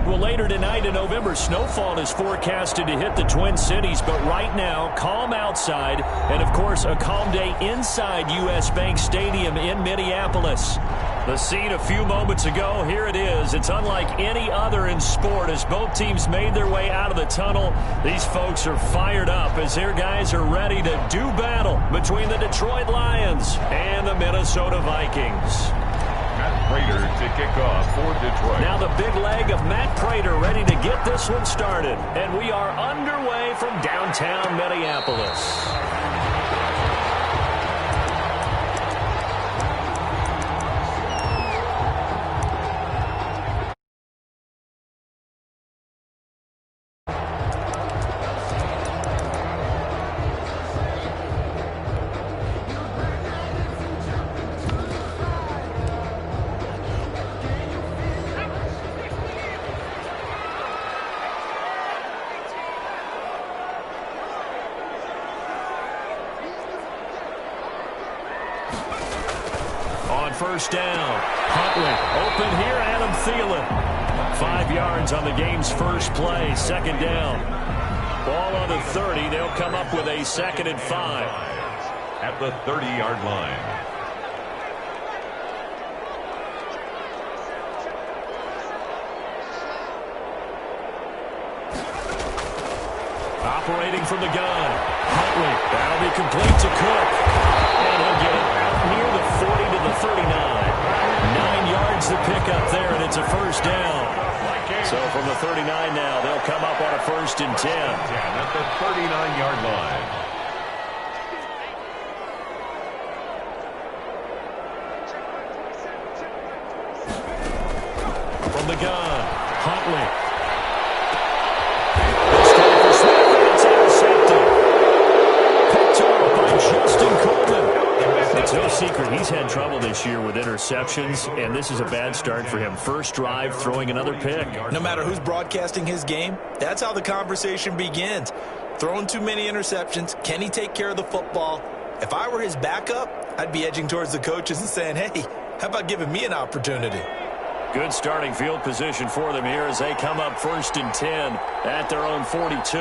Well, later tonight in November, snowfall is forecasted to hit the Twin Cities, but right now, calm outside, and of course, a calm day inside U.S. Bank Stadium in Minneapolis. The scene a few moments ago, here it is. It's unlike any other in sport as both teams made their way out of the tunnel. These folks are fired up as their guys are ready to do battle between the Detroit Lions and the Minnesota Vikings. Matt Prater to kick off for Detroit. Now the big leg of Matt Prater ready to get this one started. And we are underway from downtown Minneapolis. First down. Huntley open here. Adam Thielen. 5 yards on the game's first play. Second down. Ball on the 30. They'll come up with a 2nd and 5. At the 30-yard line. Operating from the gun. Huntley. That'll be complete to Cook. And he'll get it out near the 40 to the 39. 9 yards to pick up there, and it's a first down. So from the 39 now, they'll come up on a 1st and 10. At the 39-yard line. From the gun, Huntley. It's no secret he's had trouble this year with interceptions, and this is a bad start for him. First drive, throwing another pick. No matter who's broadcasting his game, that's how the conversation begins. Throwing too many interceptions, can he take care of the football? If I were his backup, I'd be edging towards the coaches and saying, hey, how about giving me an opportunity? Good starting field position for them here as they come up 1st and 10 at their own 42.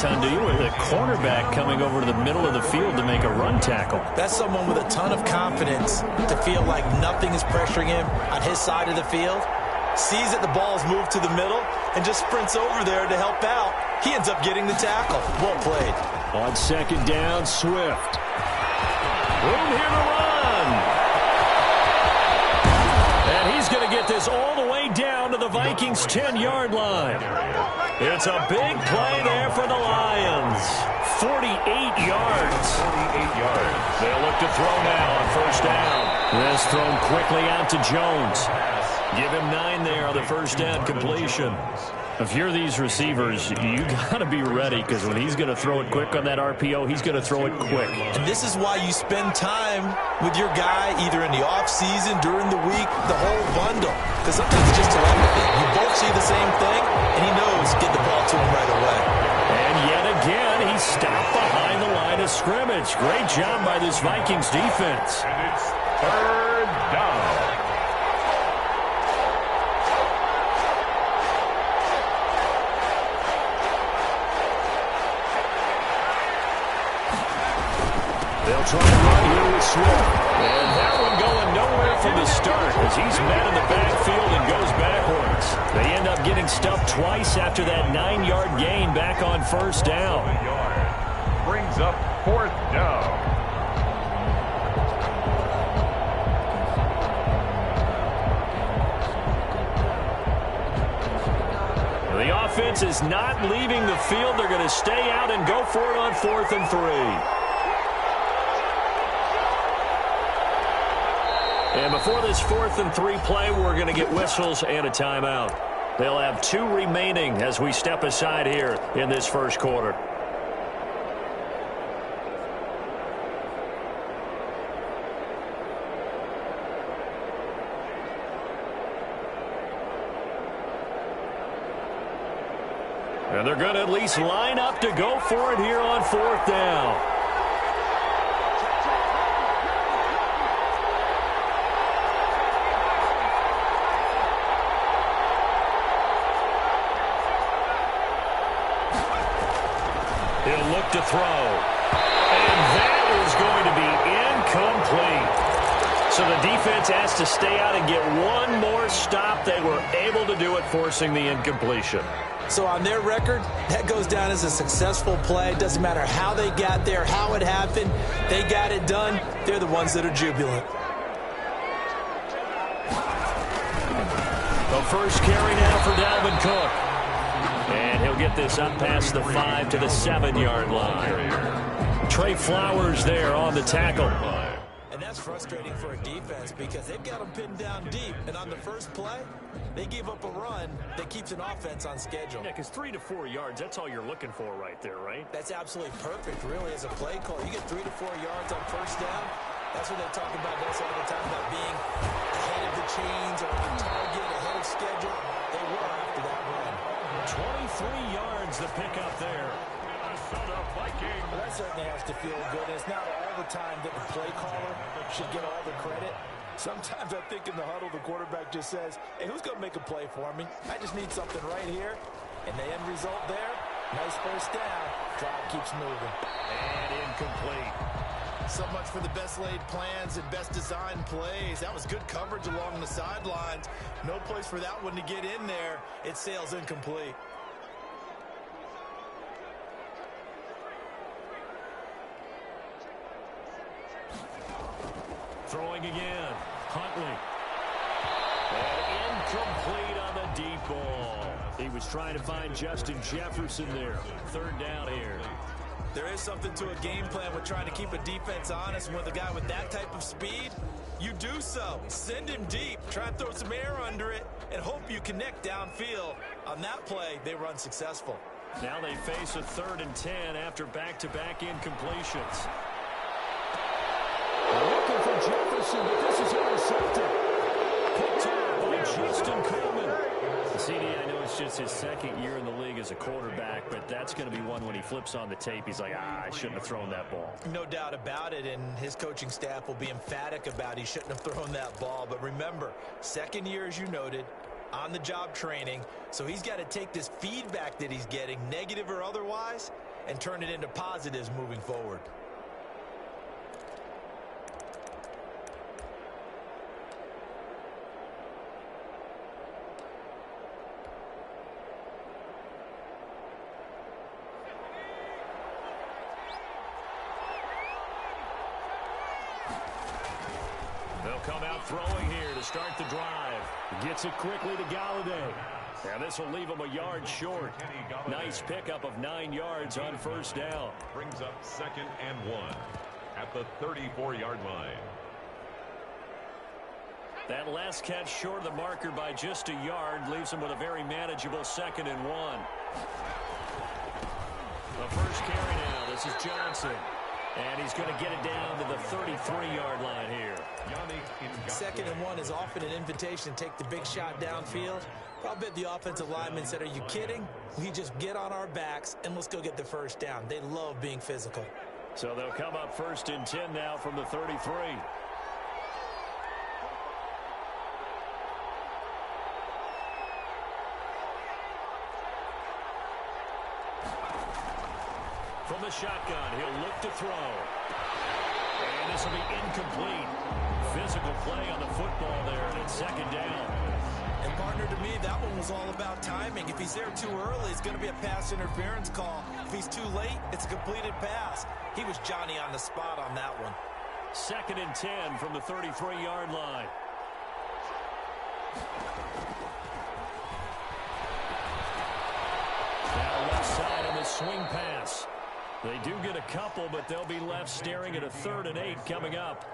Do you with a cornerback coming over to the middle of the field to make a run tackle? That's someone with a ton of confidence to feel like nothing is pressuring him on his side of the field. Sees that the ball's moved to the middle and just sprints over there to help out. He ends up getting the tackle. Well played. On 2nd down, Swift. Room here to run. And he's going to get this all the way down to the Vikings' 10-yard line. It's a big play there for the Lions. 48 yards. 48 yards. They'll look to throw now on 1st down. This thrown quickly out to Jones. Give him 9 there on the 1st down completion. If you're these receivers, you got to be ready because when he's going to throw it quick on that RPO, he's going to throw it quick. And this is why you spend time with your guy either in the offseason, during the week, the whole bundle. Because sometimes it's just telepathy. You both see the same thing, and he knows get the ball to him right away. And yet again, he's stopped behind the line of scrimmage. Great job by this Vikings defense. And it's 3rd down. They'll try to run here with Swift. And that one going nowhere from the start as he's met in the backfield and goes backwards. They end up getting stuffed twice after that 9-yard gain back on 1st down. Brings up 4th down. The offense is not leaving the field. They're going to stay out and go for it on 4th and 3. And before this 4th and 3 play, we're going to get whistles and a timeout. They'll have 2 remaining as we step aside here in this first quarter. And they're going to at least line up to go for it here on 4th down. He'll look to throw. And that is going to be incomplete. So the defense has to stay out and get one more stop. They were able to do it, forcing the incompletion. So on their record, that goes down as a successful play. Doesn't matter how they got there, how it happened. They got it done. They're the ones that are jubilant. The first carry now for Dalvin Cook. And he'll get this up past the 5 to the 7-yard line. Trey Flowers there on the tackle. And that's frustrating for a defense because they've got them pinned down deep. And on the first play, they gave up a run that keeps an offense on schedule. Yeah, because 3 to 4 yards, that's all you're looking for right there, right? That's absolutely perfect, really, as a play call. You get 3 to 4 yards on first down. That's what they talk about this all the time, about being ahead of the chains or on target, ahead of schedule. They were after that run. 23 yards the pickup there. Vikings. Well, that certainly has to feel good. It's not all the time that the play caller should get all the credit. Sometimes I think in the huddle, the quarterback just says, hey, who's going to make a play for me? I just need something right here. And the end result there, nice first down. Drive keeps moving. And incomplete. So much for the best laid plans and best designed plays. That was good coverage along the sidelines. No place for that one to get in there. It sails incomplete. Throwing again. Huntley. And incomplete on the deep ball. He was trying to find Justin Jefferson there. 3rd down here. There is something to a game plan with trying to keep a defense honest. And with a guy with that type of speed, you do so. Send him deep. Try and throw some air under it and hope you connect downfield. On that play, they were unsuccessful. Now they face a 3rd and 10 after back-to-back incompletions. Looking for Jefferson, but this is intercepted. Picked up by Justin Coleman. The CD, I know it's just his 2nd year in the league as a quarterback, but that's going to be one when he flips on the tape. He's like, I shouldn't have thrown that ball. No doubt about it, and his coaching staff will be emphatic about he shouldn't have thrown that ball. But remember, 2nd year, as you noted, on-the-job training. So he's got to take this feedback that he's getting, negative or otherwise, and turn it into positives moving forward. Come out throwing here to start the drive. Gets it quickly to Galladay. And this will leave him a yard short. Nice pickup of 9 yards on first down. Brings up 2nd and 1 at the 34-yard line. That last catch short of the marker by just a yard leaves him with a very manageable 2nd and 1. The first carry now. This is Johnson. And he's going to get it down to the 33-yard line here. 2nd and 1 is often an invitation to take the big shot downfield. I'll bet the offensive lineman said, are you kidding? We just get on our backs and let's go get the first down. They love being physical. So they'll come up 1st and 10 now from the 33. From the shotgun, he'll look to throw. And this will be incomplete. Physical play on the football there, and it's 2nd down. And partner, to me, that one was all about timing. If he's there too early, it's going to be a pass interference call. If he's too late, it's a completed pass. He was Johnny on the spot on that one. 2nd and 10 from the 33-yard line. Now left side on the swing pass. They do get a couple, but they'll be left staring at a 3rd and 8 coming up.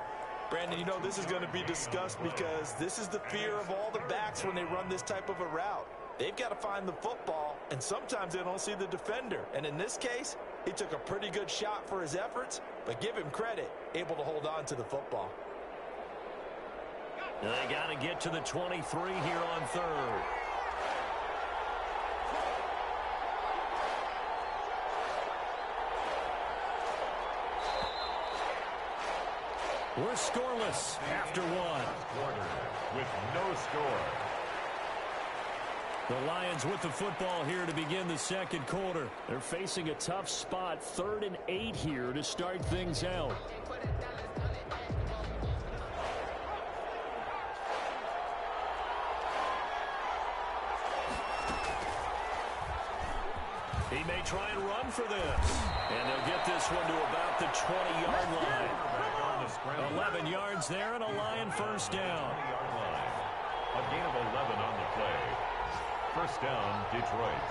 Brandon, you know this is going to be discussed because this is the fear of all the backs when they run this type of a route. They've got to find the football, and sometimes they don't see the defender. And in this case, he took a pretty good shot for his efforts, but give him credit, able to hold on to the football. They got to get to the 23 here on 3rd. We're scoreless after one. Quarter with no score. The Lions with the football here to begin the second quarter. They're facing a tough spot, 3rd and 8 here to start things out. He may try and run for this. And they'll get this one to about the 20-yard line. 11 yards there and a Lion first down. 20-yard line. A gain of 11 on the play. First down, Detroit.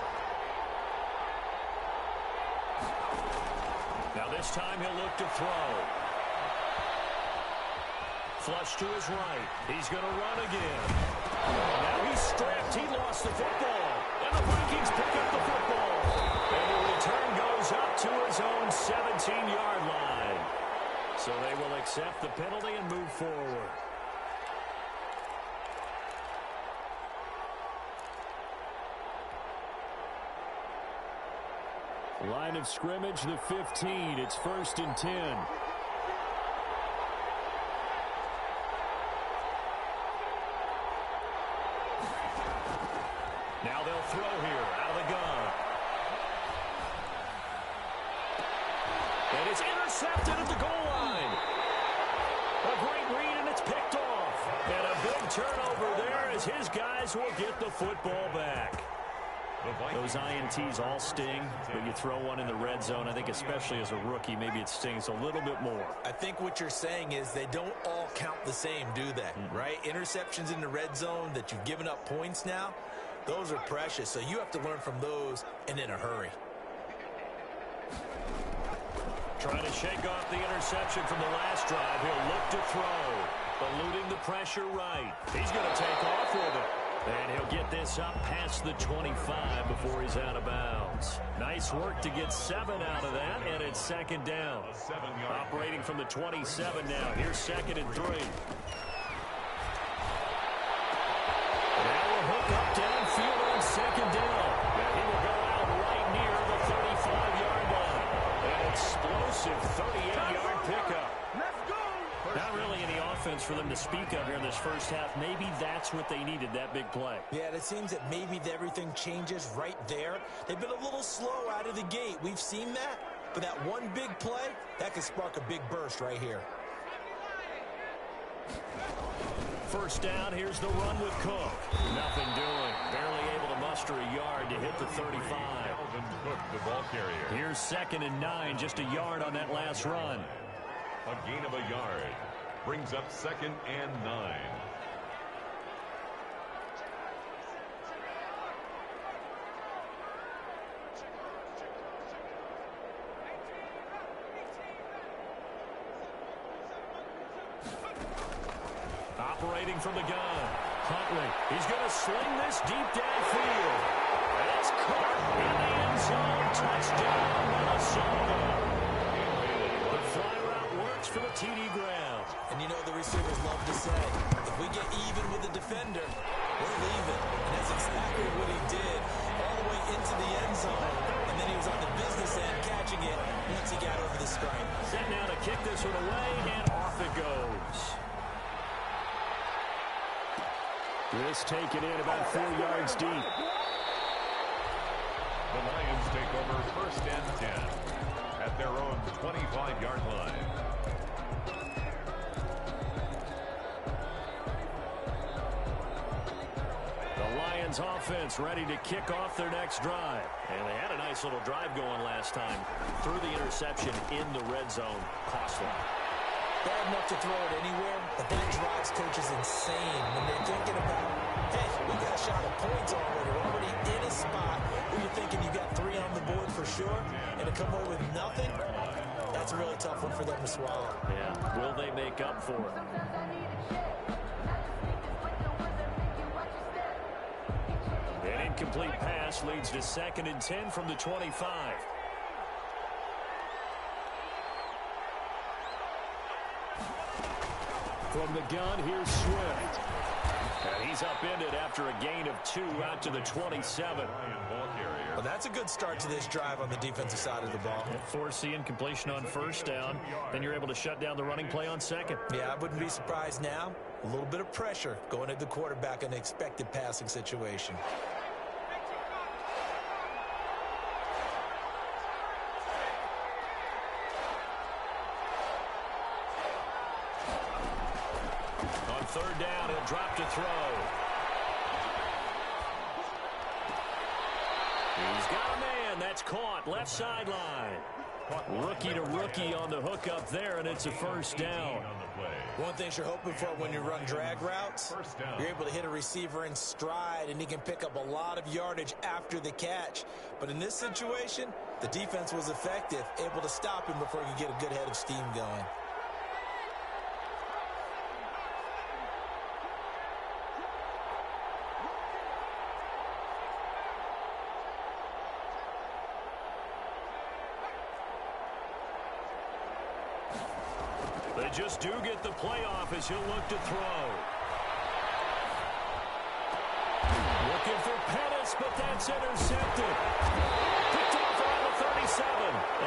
Now this time he'll look to throw. Flush to his right. He's going to run again. Now he's stripped. He lost the football. And the Vikings pick up the football. And the return goes up to his own 17-yard line. So they will accept the penalty and move forward. Line of scrimmage, the 15. It's 1st and 10. Now they'll throw here out of the gun. And it's intercepted at the goal line. A great read, and it's picked off. And a big turnover there as his guys will get the football back. Those INTs all sting, but you throw one in the red zone, I think especially as a rookie, maybe it stings a little bit more. I think what you're saying is they don't all count the same, do they? Right? Interceptions in the red zone that you've given up points now, those are precious. So you have to learn from those and in a hurry. Trying to shake off the interception from the last drive. He'll look to throw, eluding the pressure right. He's going to take off with it. And he'll get this up past the 25 before he's out of bounds. Nice work to get 7 out of that, and it's second down. Operating from the 27 now. Here's 2nd and 3. Now we'll hook up downfield on 2nd down. And he will go out right near the 35-yard line. An explosive 38-yard pickup. Not really any offense for them to speak of here in this first half. Maybe that's what they needed, that big play. Yeah, it seems that maybe everything changes right there. They've been a little slow out of the gate. We've seen that. But that one big play, that could spark a big burst right here. First down, here's the run with Cook. Nothing doing. Barely able to muster a yard to hit the 35. Alvin Cook, the ball carrier. Here's 2nd and 9, just a yard on that last run. A gain of a yard. Brings up 2nd and 9. Operating from the gun. Huntley. He's going to sling this deep downfield. And it's caught in the end zone. Touchdown, Minnesota. The fly route works for the TD ground. And you know the receivers love to say, if we get even with the defender, we're leaving. And that's exactly what he did all the way into the end zone. And then he was on the business end catching it once he got over the stripe. Set now to kick this one away, and off it goes. This taken in about 4 yards deep. The Lions take over 1st and 10 at their own 25-yard line. The Lions offense ready to kick off their next drive. And they had a nice little drive going last time. Threw the interception in the red zone. Costly. Bad enough to throw it anywhere, but that drives coaches insane when they're thinking about, hey, we got a shot at points already. We're already in a spot where you're thinking you got 3 on the board for sure, and to come away with nothing, that's a really tough one for them to swallow. Yeah, will they make up for it? An incomplete pass leads to 2nd and 10 from the 25. From the gun, here's Swift. And he's upended after a gain of 2 out to the 27. Ball carrier Well, that's a good start to this drive on the defensive side of the ball. Forcing incompletion on first down. Then you're able to shut down the running play on second. Yeah, I wouldn't be surprised now. A little bit of pressure going at the quarterback in an expected passing situation. On third down, he'll drop to throw. He's got a man. That's caught. Left sideline. Rookie to rookie on the hook up there, and it's a first down. One thing you're hoping for when you run drag routes, you're able to hit a receiver in stride, and he can pick up a lot of yardage after the catch. But in this situation, the defense was effective, able to stop him before he could get a good head of steam going. They just do get the playoff as he'll look to throw. Looking for Pettis, but that's intercepted. Picked off around the 37.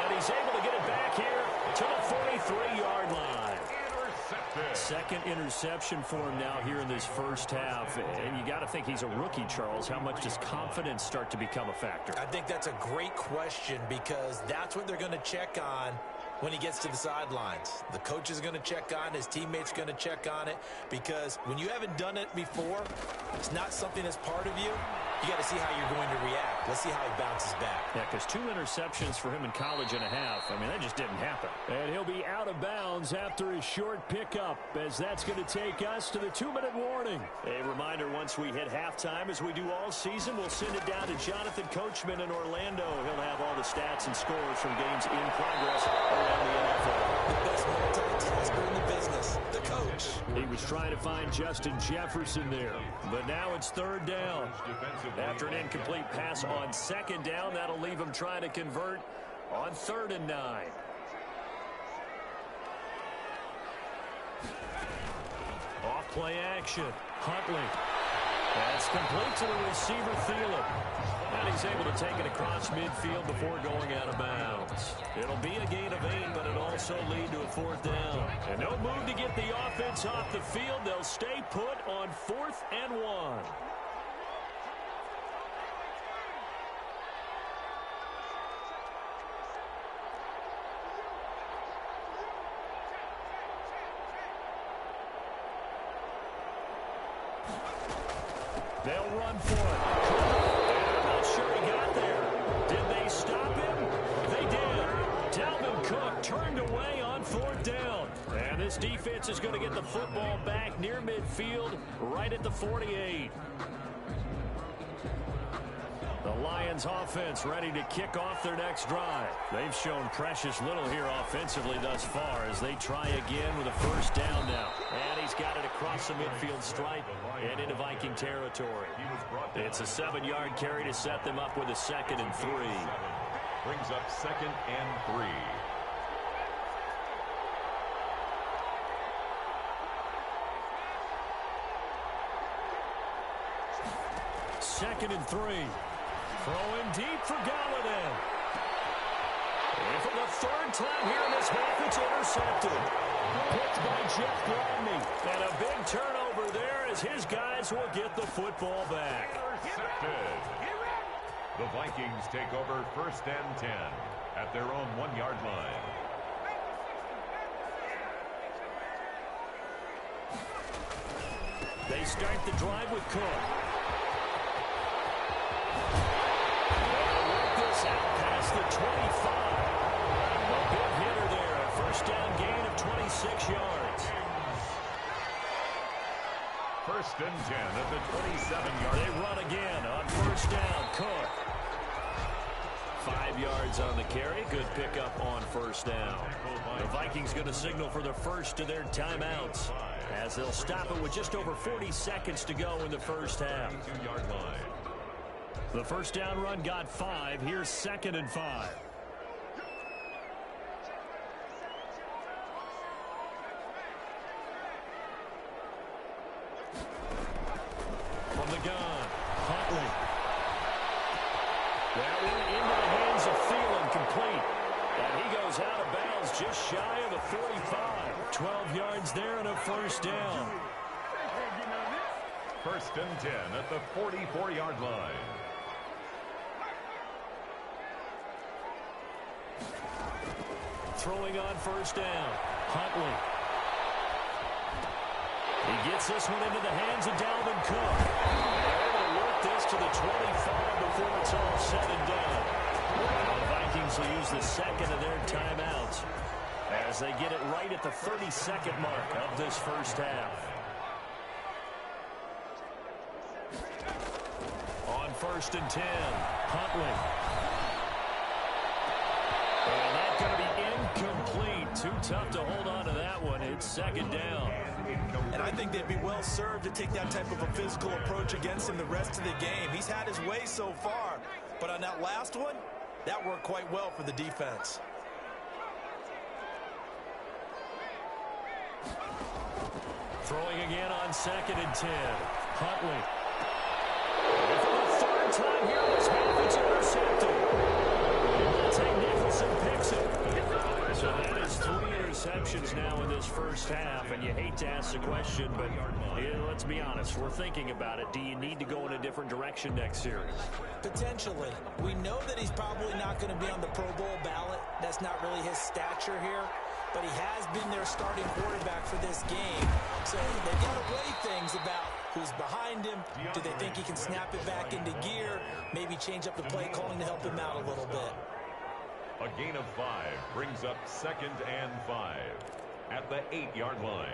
And he's able to get it back here to the 43-yard line. Intercepted. Second interception for him now here in this first half. And you got to think he's a rookie, Charles. How much does confidence start to become a factor? I think that's a great question because that's what they're going to check on when he gets to the sidelines. The coach is going to check on it. His teammates are going to check on it because when you haven't done it before, it's not something that's part of you. You got to see how you're going to react. Let's see how he bounces back. Yeah, because 2 interceptions for him in college and a half. I mean, that just didn't happen. And he'll be out of bounds after his short pickup, as that's going to take us to the 2-minute warning. A reminder, once we hit halftime, as we do all season, we'll send it down to Jonathan Coachman in Orlando. He'll have all the stats and scores from games in progress around the NFL. The best multitasker in the business, the coach. He was trying to find Justin Jefferson there, but now it's third down. After an incomplete pass on second down, that'll leave him trying to convert on 3rd and 9. Off play action. Huntley. That's complete to the receiver, Thielen. And he's able to take it across midfield before going out of bounds. It'll be a gain of 8, but it'll also lead to a 4th down. And no move to get the offense off the field. They'll stay put on 4th and 1. They'll run for it. I'm not sure he got there. Did they stop him? They did. Dalvin Cook turned away on 4th down. And this defense is going to get the football back near midfield, right at the 48. The Lions offense ready to kick off their next drive. They've shown precious little here offensively thus far as they try again with a 1st down now. And he's got it across the midfield stripe and into Viking territory. It's a 7-yard carry to set them up with a 2nd and 3. Brings up 2nd and 3. Second and 3. Throwing deep for Galladay. And for the 3rd time here in this half, it's intercepted. Picked by Jeff Gladney. And a big turnover there as his guys will get the football back. Intercepted. The Vikings take over 1st and 10 at their own 1-yard line. They start the drive with Cook. Out past the 25. A big hitter there. A 1st down gain of 26 yards. 1st and 10 at the 27-yard. They run again on 1st down. Cook. 5 yards on the carry. Good pickup on 1st down. The Vikings going to signal for the first of their timeouts as they'll stop it with just over 40 seconds to go in the first half. 2-yard line. The 1st down run got 5. Here's 2nd and 5. From the gun, Huntley. That just shy of the 45. 12 yards there and a first down. First and 10 at the 44-yard line. Throwing on first down. Huntley. He gets this one into the hands of Dalvin Cook. They're able to work this to the 25 before it's all said and done. The Vikings will use the second of their timeouts as they get it right at the 32nd mark of this first half. On first and 10, Huntley. And that's going to be incomplete. Too tough to hold on to that one. It's second down. And I think they'd be well served to take that type of a physical approach against him the rest of the game. He's had his way so far, but on that last one, that worked quite well for the defense. Throwing again on second and 10. Huntley. And for the third time here this half, it's intercepted. Nicholson picks it. So that is 3 interceptions now in this first half, and you hate to ask the question, but let's be honest, we're thinking about it. Do you need to go in a different direction next series? Potentially. We know that he's probably not going to be on the Pro Bowl ballot. That's not really his stature here, but he has been their starting quarterback for this game. So they've got to weigh things about who's behind him. Do they think he can snap it back into gear? Maybe change up the play calling to help him out a little bit. A gain of 5 brings up second and 5 at the 8-yard line.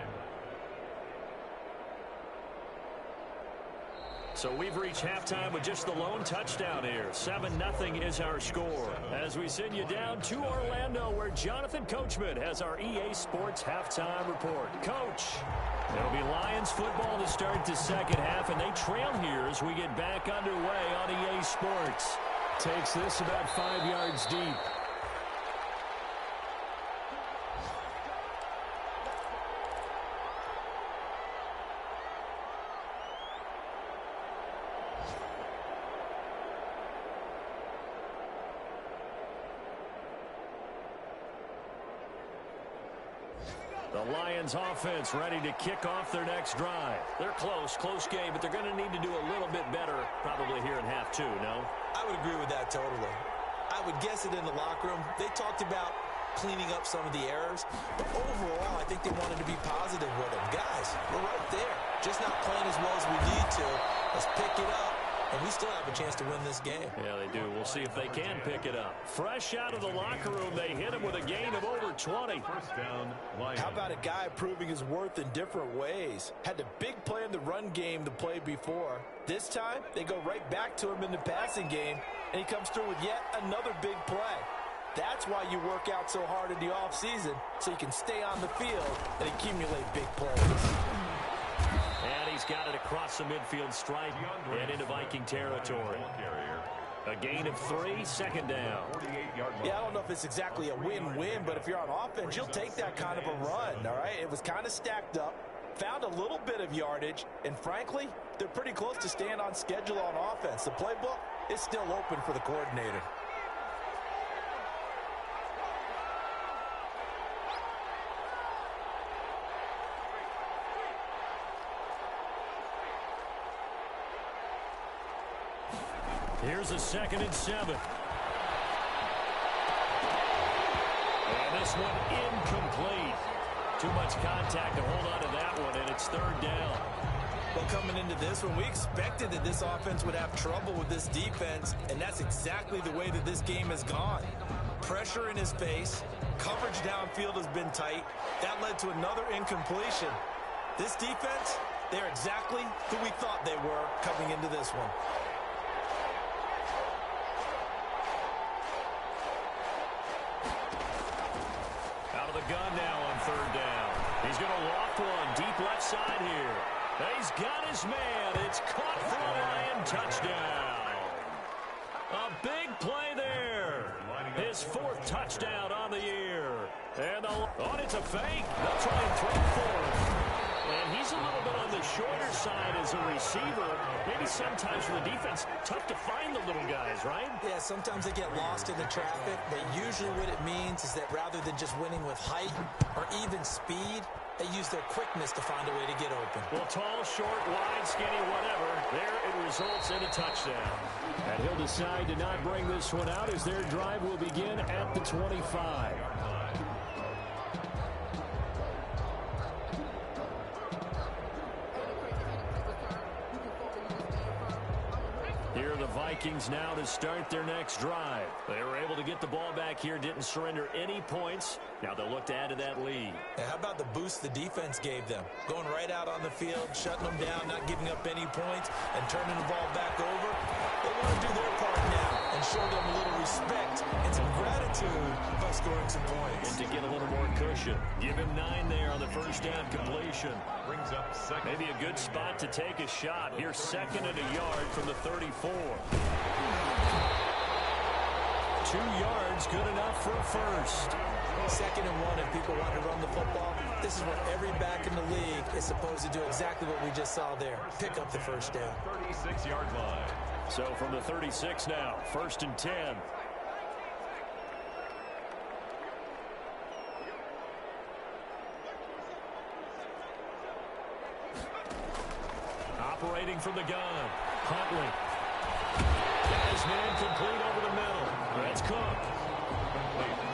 So we've reached halftime with just the lone touchdown here. 7-0 is our score. As we send you down to Orlando, where Jonathan Coachman has our EA Sports halftime report. Coach, it'll be Lions football to start the second half, and they trail here as we get back underway on EA Sports. Takes this about 5 yards deep. The Lions offense ready to kick off their next drive. They're close game, but they're going to need to do a little bit better probably here in half two, no? I would agree with that totally. I would guess it in the locker room. They talked about cleaning up some of the errors, but overall, I think they wanted to be positive with them. Guys, we're right there. Just not playing as well as we need to. Let's pick it up. And we still have a chance to win this game. Yeah, they do. We'll see if they can pick it up. Fresh out of the locker room, they hit him with a gain of over 20. First down, Lions. How about a guy proving his worth in different ways? Had the big play in the run game to play before. This time, they go right back to him in the passing game, and he comes through with yet another big play. That's why you work out so hard in the offseason, so you can stay on the field and accumulate big plays. And he's got it across the midfield stripe and into Viking territory. A gain of 3, second down. Yeah, I don't know if it's exactly a win-win, but if you're on offense, you'll take that kind of a run, all right? It was kind of stacked up, found a little bit of yardage, and frankly, they're pretty close to staying on schedule on offense. The playbook is still open for the coordinator. Here's a 2nd and 7. And this one incomplete. Too much contact to hold on to that one, and it's 3rd down. Well, coming into this one, we expected that this offense would have trouble with this defense, and that's exactly the way that this game has gone. Pressure in his face, coverage downfield has been tight. That led to another incompletion. This defense, they're exactly who we thought they were coming into this one. Gun now on 3rd down. He's going to loft one deep left side here. He's got his man. It's caught for a Lion touchdown. A big play there. His 4th touchdown on the year. And it's a fake. They'll try and throw 4th. And And he's a little bit on the shorter side as a receiver. Maybe sometimes for the defense, tough to find the little guys, right? Yeah, sometimes they get lost in the traffic, but usually what it means is that rather than just winning with height or even speed, they use their quickness to find a way to get open. Well, tall, short, wide, skinny, whatever. There it results in a touchdown. And he'll decide to not bring this one out as their drive will begin at the 25. Here are the Vikings now to start their next drive. They were able to get the ball back here, didn't surrender any points. Now they'll look to add to that lead. How about the boost the defense gave them? Going right out on the field, shutting them down, not giving up any points, and turning the ball back over. They want to do their part now and show them a little respect and some gratitude by scoring some points. And to get a little more cushion. Give him 9 there on the first down completion. Brings up second. Maybe a good spot to take a shot. Here's 2nd and a yard from the 34. 2 yards, good enough for a first. 2nd and 1 if people want to run the football. This is what every back in the league is supposed to do, exactly what we just saw there. Pick up the first down. 36-yard line. So from the 36 now, 1st and 10. Operating from the gun, Huntley. Got his man complete over the middle. That's Cook.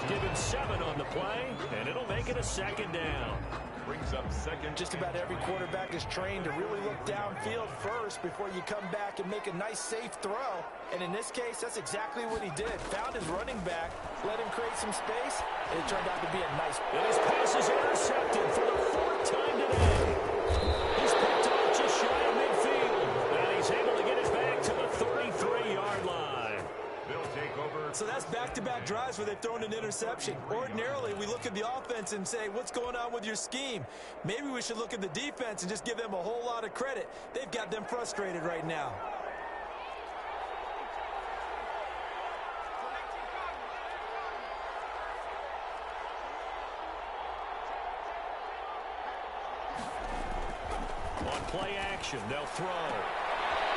Give him 7 on the play, and it'll make it a 2nd down. Brings up second. Just about every quarterback is trained to really look downfield first before you come back and make a nice, safe throw. And in this case, that's exactly what he did. Found his running back, let him create some space, and it turned out to be a nice. And his pass is intercepted for the 4th time today. He's picked off just shy of midfield. And he's able to get it back to the 33-yard line. They'll take over. So that's back-to-back drives where they've thrown an interception. Ordinarily, we look at the offense and say, what's going on with your scheme? Maybe we should look at the defense and just give them a whole lot of credit. They've got them frustrated right now. On play action, they'll throw.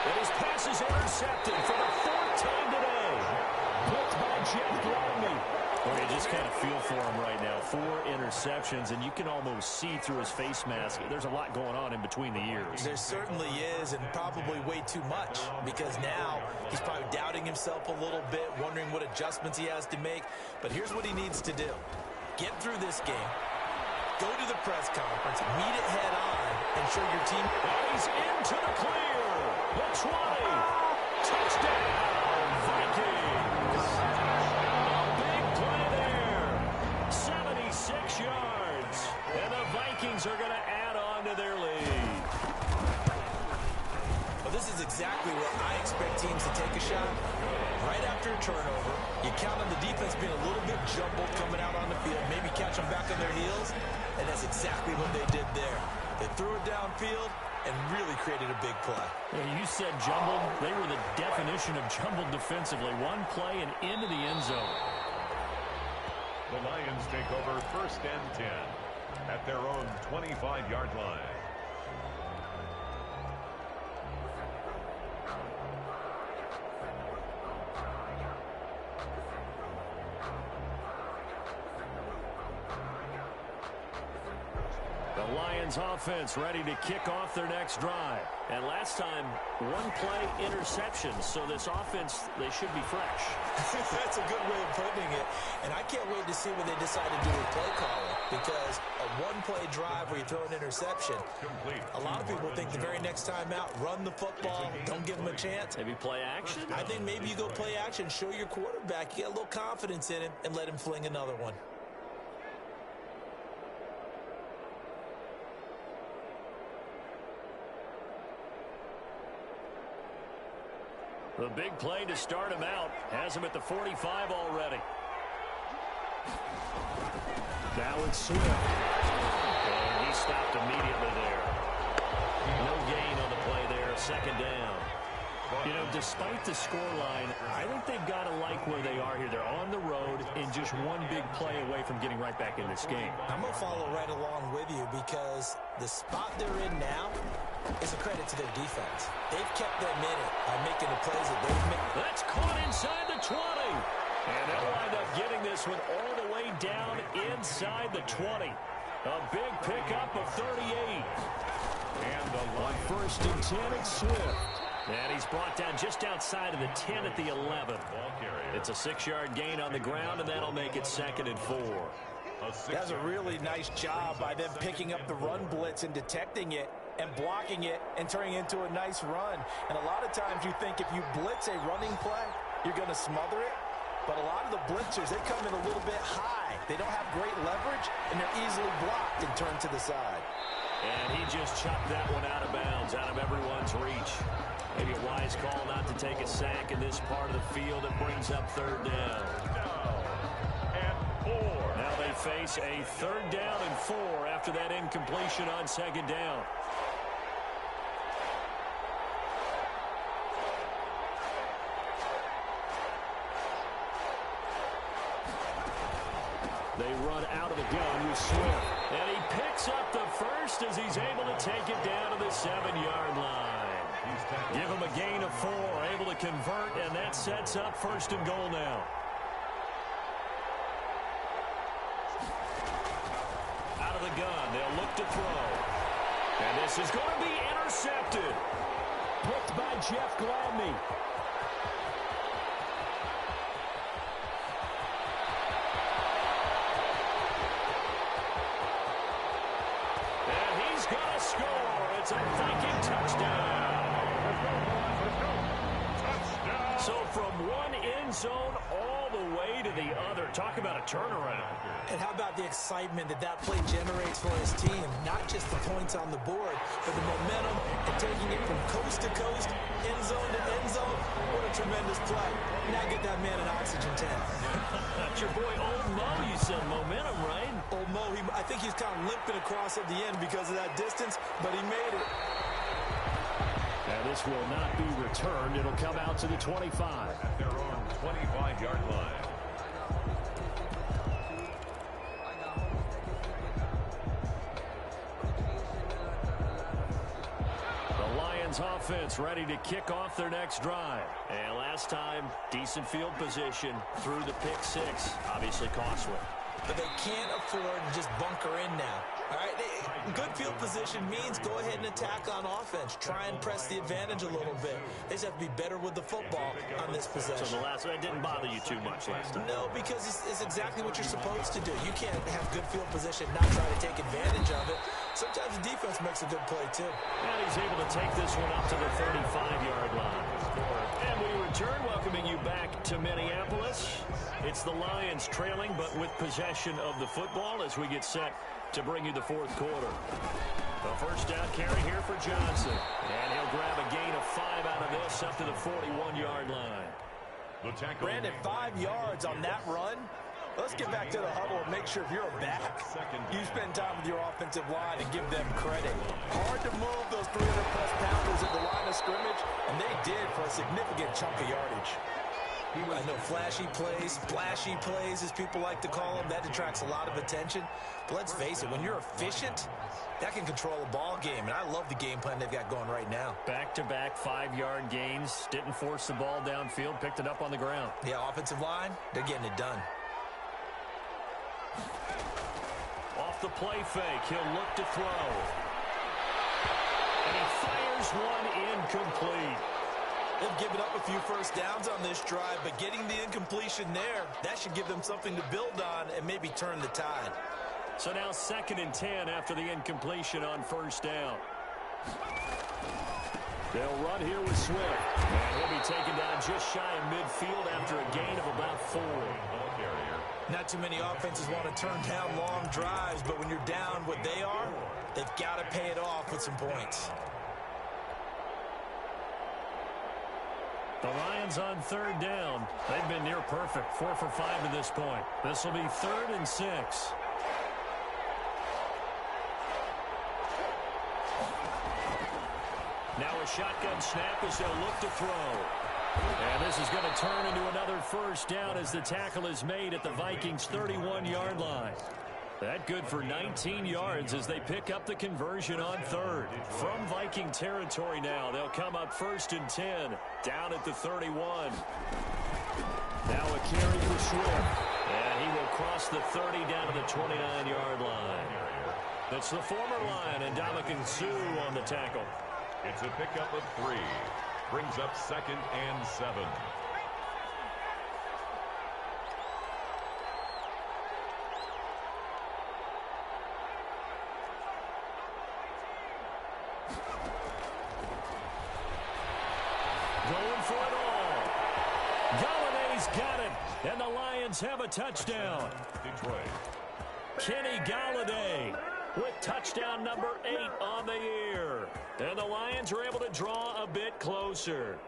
And his pass is intercepted for the 4th time today. Picked by Jeff Gladney. Well, you just kind of feel for him right now. 4 interceptions, and you can almost see through his face mask. There's a lot going on in between the ears. There certainly is, and probably way too much, because now he's probably doubting himself a little bit, wondering what adjustments he has to make. But here's what he needs to do. Get through this game. Go to the press conference, meet it head on, and show your team. And he's into the clear. The 20. Touchdown, Vikings. A big play there. 76 yards. And the Vikings are going to add on to their lead. Well, this is exactly where I expect teams to take a shot. Right after a turnover, you count on the defense being a little bit jumbled coming out on the field, maybe catch them back on their heels, and that's exactly what they did there. They threw it downfield and really created a big play. Well, you said jumbled. They were the definition of jumbled defensively. One play and into the end zone. The Lions take over 1st and 10 at their own 25-yard line. The Lions offense ready to kick off their next drive. And last time, 1 play interception. So this offense, they should be fresh. That's a good way of putting it. And I can't wait to see what they decide to do with play calling. Because a 1-play drive where you throw an interception, Complete. a lot of people think the very next time out, run the football, don't give them a chance. Maybe play action? I think maybe you go play action, show your quarterback, you get a little confidence in him, and let him fling another one. The big play to start him out. Has him at the 45 already. Now it's Swift. And he stopped immediately there. No gain on the play there. 2nd down. You know, despite the scoreline, I think they've got to like where they are here. They're on the road and just one big play away from getting right back in this game. I'm going to follow right along with you because the spot they're in now is a credit to their defense. They've kept them in it by making the plays that they've made. That's caught inside the 20. And they'll wind up getting this one all the way down inside the 20. A big pickup of 38. And on 1st and 10, it's Swift. And he's brought down just outside of the 10 at the 11. It's a 6-yard gain on the ground, and that'll make it 2nd and 4. That's a really nice job by them picking up the run blitz and detecting it and blocking it and turning it into a nice run. And a lot of times you think if you blitz a running play, you're going to smother it. But a lot of the blitzers, they come in a little bit high. They don't have great leverage, and they're easily blocked and turned to the side. And he just chucked that one out of bounds, out of everyone's reach. Maybe a wise call not to take a sack in this part of the field. It brings up 3rd down. And 4. Now they face a 3rd down and 4 after that incompletion on 2nd down. They run out of the gun with Swift. And he picks up the first as he's able to take it down to the 7-yard line. Give him a gain of 4, able to convert, and that sets up 1st and goal now. Out of the gun, they'll look to throw. And this is going to be intercepted. Picked by Jeff Gladney. Gonna score. It's a Viking touchdown. So from one end zone all the way to the other. Talk about a turnaround. And how about the excitement that play generates for his team? Not just the points on the board, but the momentum and taking it from coast to coast, end zone to end zone. What a tremendous play. Now get that man an oxygen tank. That's your boy Old Mo. You said momentum, right? Old Mo, I think he's kind of limping across at the end because of that distance, but he made it. Now this will not be returned. It'll come out to the 25. At their own 25-yard line. The Lions offense ready to kick off their next drive. And last time, decent field position through the pick 6. Obviously costly. But they can't afford to just bunker in now. All right, good field position means go ahead and attack on offense. Try and press the advantage a little bit. They just have to be better with the football on this possession. So the last one didn't bother you too much last time? No, because it's exactly what you're supposed to do. You can't have good field position, not try to take advantage of it. Sometimes the defense makes a good play, too. And he's able to take this one up to the 35-yard line. And we return, welcoming you back to Minneapolis. It's the Lions trailing, but with possession of the football as we get set to bring you the 4th quarter. The first down carry here for Johnson. And he'll grab a gain of 5 out of this up to the 41-yard line. Brandon, 5 yards on that run. Let's get back to the huddle and make sure if you're a back, you spend time with your offensive line and give them credit. Hard to move those 300-plus pounders at the line of scrimmage, and they did for a significant chunk of yardage. I know flashy plays, splashy plays, as people like to call them, that attracts a lot of attention. But let's face it, when you're efficient, that can control a ball game, and I love the game plan they've got going right now. Back-to-back 5-yard gains, didn't force the ball downfield, picked it up on the ground. Yeah, offensive line, they're getting it done. Off the play fake, he'll look to throw. And he fires one incomplete. They've given up a few first downs on this drive, but getting the incompletion there, that should give them something to build on and maybe turn the tide. So now 2nd and 10 after the incompletion on 1st down. They'll run here with Swift. And he'll be taken down just shy of midfield after a gain of about 4. Not too many offenses want to turn down long drives, but when you're down what they are, they've got to pay it off with some points. The Lions on 3rd down. They've been near perfect. 4 for 5 to this point. This will be 3rd and 6. Now a shotgun snap as they'll look to throw. And this is going to turn into another first down as the tackle is made at the Vikings' 31-yard line. That good for 19 yards as they pick up the conversion on third. From Viking territory now, they'll come up 1st and 10, down at the 31. Now a carry for Swift. And he will cross the 30 down to the 29-yard line. That's the former Lion and Ndamukong Suh on the tackle. It's a pickup of 3. Brings up 2nd and 7. Going for it all. Galladay's got it. And the Lions have a touchdown. Detroit. Kenny Galladay with touchdown number 8 on the year. And the Lions are able to draw a bit closer.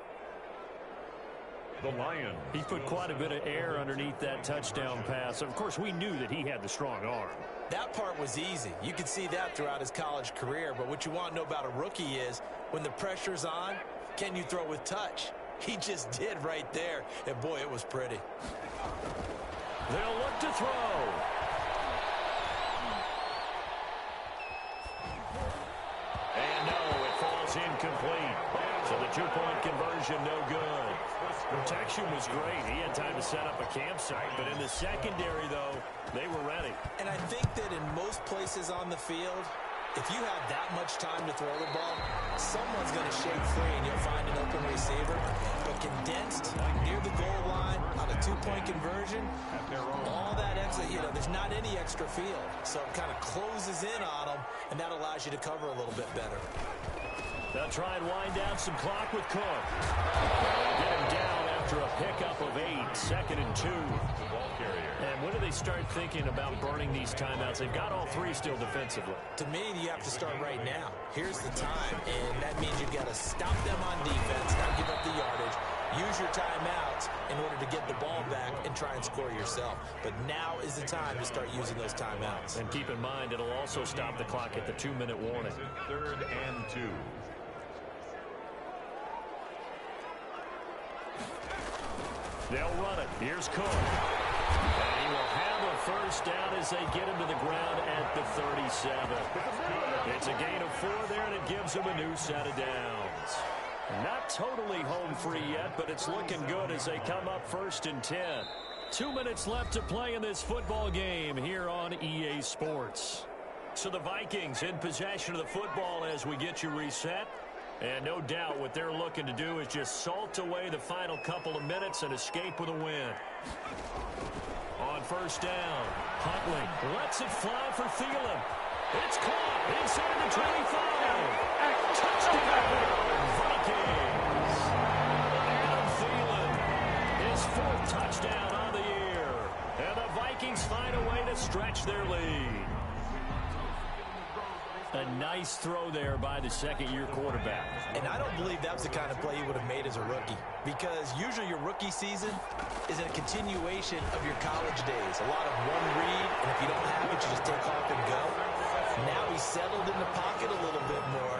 The Lions. He put quite a bit of air underneath that touchdown pass. Of course, we knew that he had the strong arm. That part was easy. You could see that throughout his college career. But what you want to know about a rookie is when the pressure's on, can you throw with touch? He just did right there. And, boy, it was pretty. They'll look to throw. And no, it falls incomplete. So the two-point conversion no good. Protection was great. He had time to set up a campsite. But in the secondary, though, they were ready. And I think that in most places on the field, if you have that much time to throw the ball, someone's going to shake free and you'll find an open receiver. But condensed near the goal line on a two-point conversion, all that extra, there's not any extra field. So it kind of closes in on them, and that allows you to cover a little bit better. They'll try and wind down some clock with Cook. Get him down after a pickup of 8, 2nd and 2. And when do they start thinking about burning these timeouts? They've got all 3 still defensively. To me, you have to start right now. Here's the time, and that means you've got to stop them on defense, not give up the yardage, use your timeouts in order to get the ball back and try and score yourself. But now is the time to start using those timeouts. And keep in mind, it'll also stop the clock at the 2-minute warning. 3rd and 2. They'll run it. Here's Cook. And he will have a first down as they get him to the ground at the 37. It's a gain of 4 there, and it gives them a new set of downs. Not totally home free yet, but it's looking good as they come up 1st and 10. 2 minutes left to play in this football game here on EA Sports. So the Vikings in possession of the football as we get you reset. And no doubt what they're looking to do is just salt away the final couple of minutes and escape with a win. On 1st down, Huntley lets it fly for Thielen. It's caught inside the 25. Touchdown, Vikings. Adam Thielen, his 4th touchdown on the year. And the Vikings find a way to stretch their lead. A nice throw there by the second-year quarterback. And I don't believe that was the kind of play he would have made as a rookie, because usually your rookie season is a continuation of your college days. A lot of one read, and if you don't have it, you just take off and go. Now he's settled in the pocket a little bit more,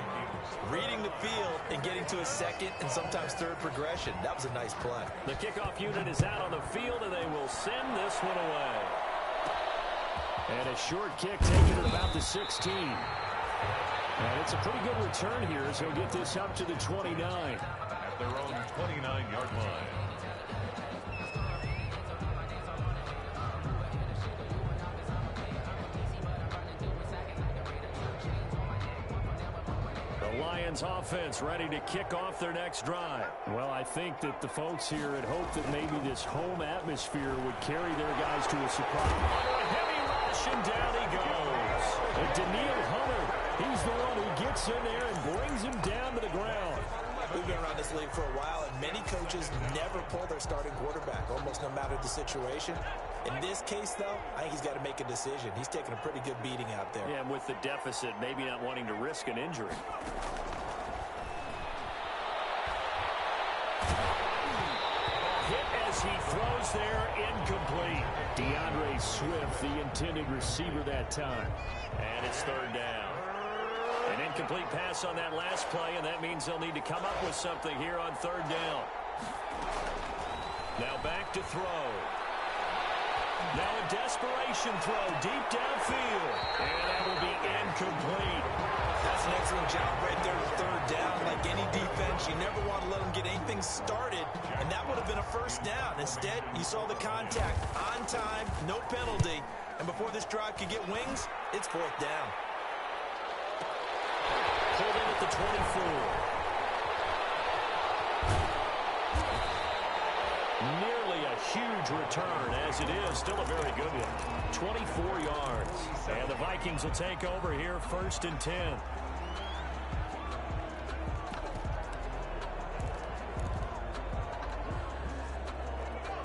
reading the field and getting to a second and sometimes third progression. That was a nice play. The kickoff unit is out on the field, and they will send this one away. And a short kick taken at about the 16. And it's a pretty good return here as he'll get this up to the 29. At their own 29-yard line. The Lions offense ready to kick off their next drive. Well, I think that the folks here had hoped that maybe this home atmosphere would carry their guys to a surprise. Oh, a heavy rush, and down he goes. And Daniil Hunter, he's the one who gets in there and brings him down to the ground. We've been around this league for a while, and many coaches never pull their starting quarterback, almost no matter the situation. In this case, though, I think he's got to make a decision. He's taking a pretty good beating out there. Yeah, and with the deficit, maybe not wanting to risk an injury. Hit as he throws there, incomplete. DeAndre Swift, the intended receiver that time. And it's 3rd down. And An incomplete pass on that last play, and that means they'll need to come up with something here on third down. Now back to throw. Now a desperation throw deep downfield. And that will be incomplete. That's an excellent job right there to third down. Like any defense, you never want to let them get anything started, and that would have been a first down. Instead, you saw the contact on time, no penalty, and before this drive could get wings, it's fourth down. Pulled in at the 24. Nearly a huge return, as it is still a very good one. 24 yards. And the Vikings will take over here, 1st and 10.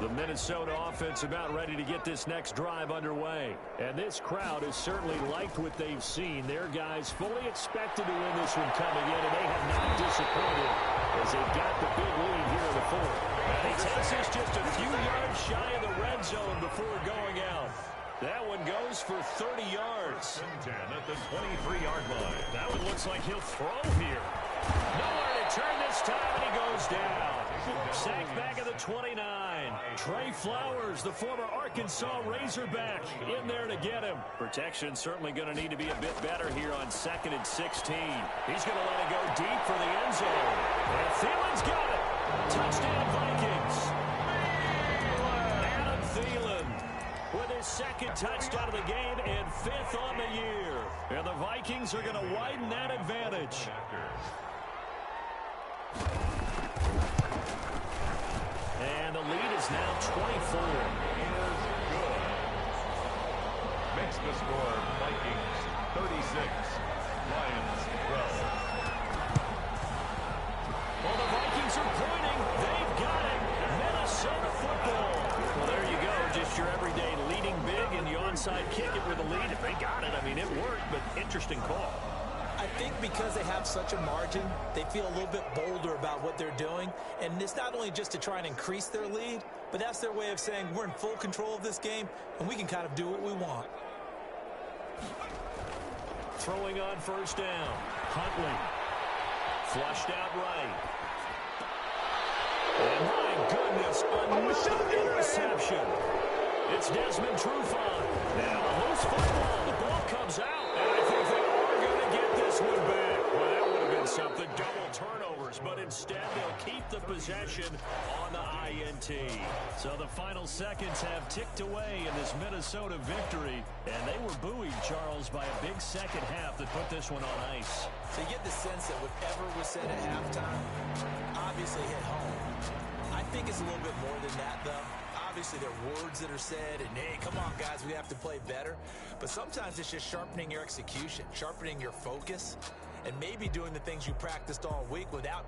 The Minnesota offense about ready to get this next drive underway. And this crowd has certainly liked what they've seen. Their guys fully expected to win this one coming in, and they have not disappointed as they've got the big lead here in the fourth. And he takes us just a few yards shy of the red zone before going out. That one goes for 30 yards. 10 at the 23-yard line. That one looks like he'll throw here. Nowhere to turn this time, and he goes down. Sacked back at the 29. Trey Flowers, the former Arkansas Razorback, in there to get him. Protection certainly going to need to be a bit better here on 2nd and 16. He's going to let it go deep for the end zone. And Thielen's got it. Touchdown, Vikings. Adam Thielen with his 2nd touchdown of the game and 5th on the year. And the Vikings are going to widen that advantage. And the lead is now 24. Good. Makes the score Vikings 36, Lions 12. Well, the Vikings are pointing. They've got it. Minnesota football. Well, there you go. Just your everyday leading big, and you onside kick it with a lead. If they got it, I mean, it worked, but interesting call. I think because they have such a margin, they feel a little bit bolder about what they're doing. And it's not only just to try and increase their lead, but that's their way of saying we're in full control of this game, and we can kind of do what we want. Throwing on 1st down. Huntley. Flushed out right. And my goodness, another interception. It's Desmond Trufant. Now a loose football. The ball comes out, and I think they are going to get this one back. Well, that would have been something. Double turnovers, but instead they'll keep the possession on the INT. So the final seconds have ticked away in this Minnesota victory, and they were buoyed, Charles, by a big second half that put this one on ice. So you get the sense that whatever was said at halftime obviously hit home. I think it's a little bit more than that, though. Obviously, there are words that are said, and, hey, come on, guys, we have to play better. But sometimes it's just sharpening your execution, sharpening your focus, and maybe doing the things you practiced all week without